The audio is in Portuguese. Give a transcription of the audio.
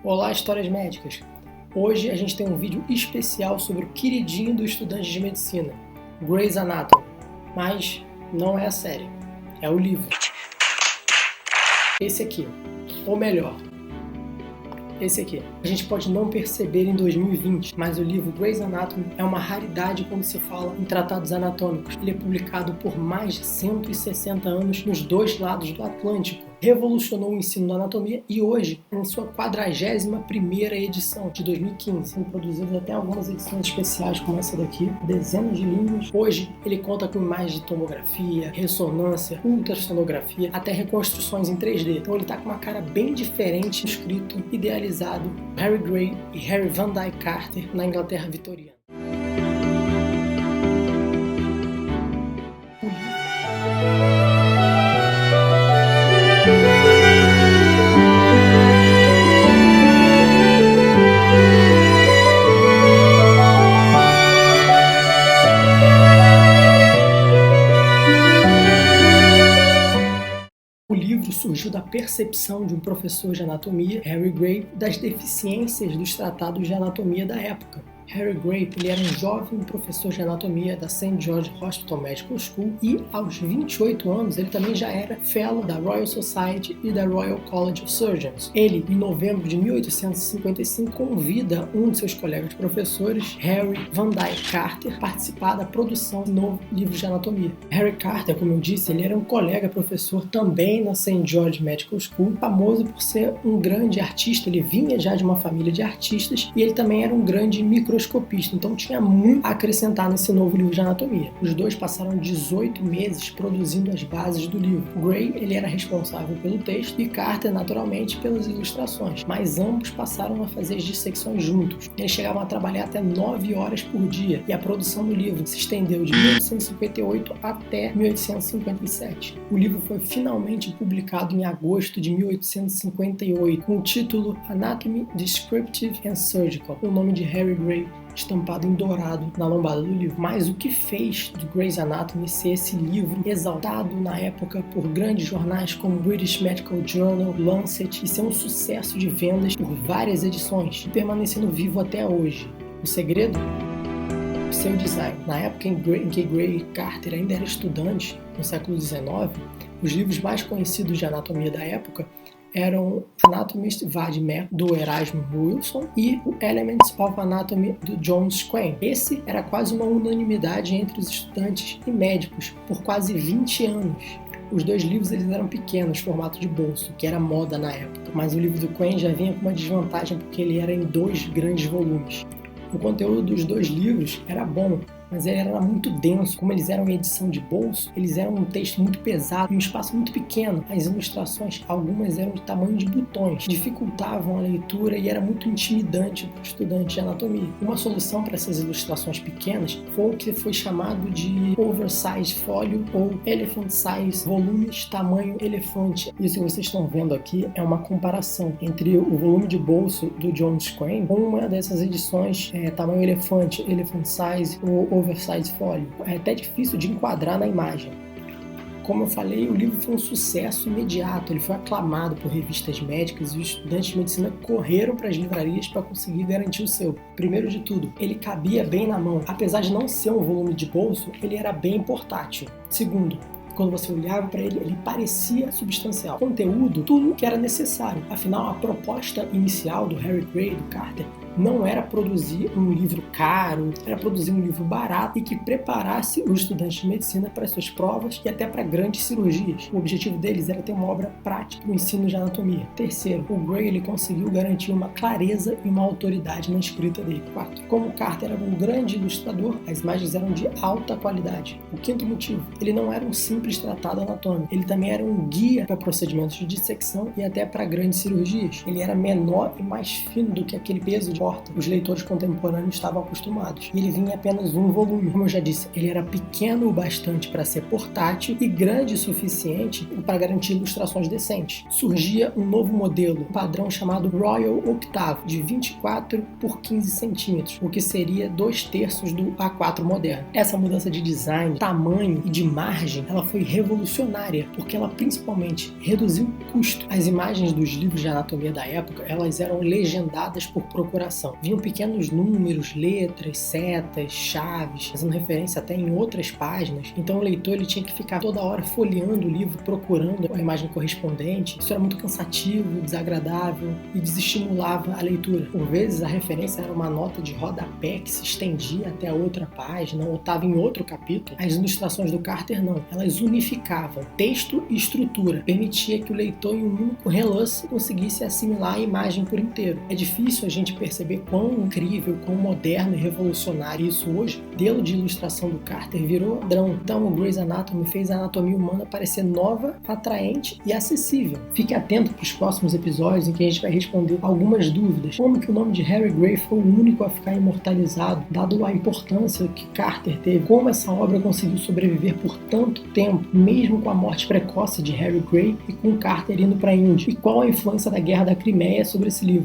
Olá, Histórias Médicas! Hoje a gente tem um vídeo especial sobre o queridinho do estudante de medicina, Grey's Anatomy. Mas não é a série, é o livro. Esse aqui, ou melhor, esse aqui. A gente pode não perceber em 2020, mas o livro Grey's Anatomy é uma raridade quando se fala em tratados anatômicos. Ele é publicado por mais de 160 anos nos dois lados do Atlântico. Revolucionou o ensino da anatomia e hoje, em sua 41ª edição de 2015, são produzidas até algumas edições especiais como essa daqui, dezenas de livros. Hoje ele conta com imagens de tomografia, ressonância, ultrassonografia, até reconstruções em 3D. Então ele está com uma cara bem diferente, escrito, idealizado, Harry Grey e Harry Van Dyke Carter na Inglaterra vitoriana. O livro surgiu da percepção de um professor de anatomia, Harry Grey, das deficiências dos tratados de anatomia da época. Harry Grey ele era um jovem professor de anatomia da St. George Hospital Medical School e, aos 28 anos, ele também já era Fellow da Royal Society e da Royal College of Surgeons. Ele, em novembro de 1855, convida um de seus colegas professores, Harry Van Dyke Carter, a participar da produção do novo livro de anatomia. Harry Carter, como eu disse, ele era um colega professor também na St. George Medical School, famoso por ser um grande artista. Ele vinha já de uma família de artistas e ele também era um grande microscopista, então tinha muito a acrescentar nesse novo livro de anatomia. Os dois passaram 18 meses produzindo as bases do livro. Grey ele era responsável pelo texto e Carter, naturalmente, pelas ilustrações, mas ambos passaram a fazer as dissecções juntos. Eles chegavam a trabalhar até 9 horas por dia e a produção do livro se estendeu de 1858 até 1857. O livro foi finalmente publicado em agosto de 1858 com o título Anatomy Descriptive and Surgical, o nome de Harry Grey estampado em dourado na lombada do livro. Mas o que fez do Grey's Anatomy ser esse livro exaltado na época por grandes jornais como British Medical Journal, Lancet, e ser um sucesso de vendas por várias edições, permanecendo vivo até hoje? O segredo? Seu design. Na época em que Grey Carter ainda era estudante, no século XIX, os livros mais conhecidos de anatomia da época eram Anatomist Vadmer, do Erasmo Wilson, e o Elements of Anatomy, do John Swain. Esse era quase uma unanimidade entre os estudantes e médicos por quase 20 anos. Os dois livros eles eram pequenos, formato de bolso, que era moda na época, mas o livro do Quain já vinha com uma desvantagem porque ele era em 2 grandes volumes. O conteúdo dos 2 livros era bom, mas ele era muito denso. Como eles eram em edição de bolso, eles eram um texto muito pesado e um espaço muito pequeno. As ilustrações, algumas eram do tamanho de botões, dificultavam a leitura e era muito intimidante para o estudante de anatomia. Uma solução para essas ilustrações pequenas foi o que foi chamado de oversize fólio ou elephant size, volumes tamanho elefante. Isso que vocês estão vendo aqui é uma comparação entre o volume de bolso do John Swain com uma dessas edições tamanho elefante, elephant size ou oversize fólio. É até difícil de enquadrar na imagem. Como eu falei, o livro foi um sucesso imediato, ele foi aclamado por revistas médicas e os estudantes de medicina correram para as livrarias para conseguir garantir o seu. Primeiro de tudo, ele cabia bem na mão. Apesar de não ser um volume de bolso, ele era bem portátil. Segundo, quando você olhava para ele, ele parecia substancial. Conteúdo, tudo que era necessário. Afinal, a proposta inicial do Harry Grey, do Carter, não era produzir um livro caro, era produzir um livro barato e que preparasse os estudantes de medicina para as suas provas e até para grandes cirurgias. O objetivo deles era ter uma obra prática no ensino de anatomia. Terceiro, o Grey ele conseguiu garantir uma clareza e uma autoridade na escrita dele. Quarto, como Carter era um grande ilustrador, as imagens eram de alta qualidade. O quinto motivo, ele não era um simples tratado anatômico, ele também era um guia para procedimentos de dissecção e até para grandes cirurgias. Ele era menor e mais fino do que aquele peso de importa, os leitores contemporâneos estavam acostumados. E ele vinha em apenas um volume. Como eu já disse, ele era pequeno o bastante para ser portátil e grande o suficiente para garantir ilustrações decentes. Surgia um novo modelo, um padrão chamado Royal Octave, de 24 por 15 centímetros, o que seria 2/3 do A4 moderno. Essa mudança de design, tamanho e de margem, ela foi revolucionária, porque ela principalmente reduziu o custo. As imagens dos livros de anatomia da época, elas eram legendadas por procuração. Vinham pequenos números, letras, setas, chaves, fazendo referência até em outras páginas. Então o leitor ele tinha que ficar toda hora folheando o livro, procurando a imagem correspondente. Isso era muito cansativo, desagradável e desestimulava a leitura. Por vezes a referência era uma nota de rodapé que se estendia até a outra página ou estava em outro capítulo. As ilustrações do Carter não, elas unificavam texto e estrutura, permitia que o leitor em um único relance conseguisse assimilar a imagem por inteiro. É difícil a gente perceber quão incrível, quão moderno e revolucionário isso hoje. O modelo de ilustração do Carter virou padrão. Então o Grey's Anatomy fez a anatomia humana parecer nova, atraente e acessível. Fique atento para os próximos episódios em que a gente vai responder algumas dúvidas. Como que o nome de Harry Grey foi o único a ficar imortalizado, dado a importância que Carter teve? Como essa obra conseguiu sobreviver por tanto tempo, mesmo com a morte precoce de Harry Grey e com Carter indo para a Índia? E qual a influência da Guerra da Crimeia sobre esse livro?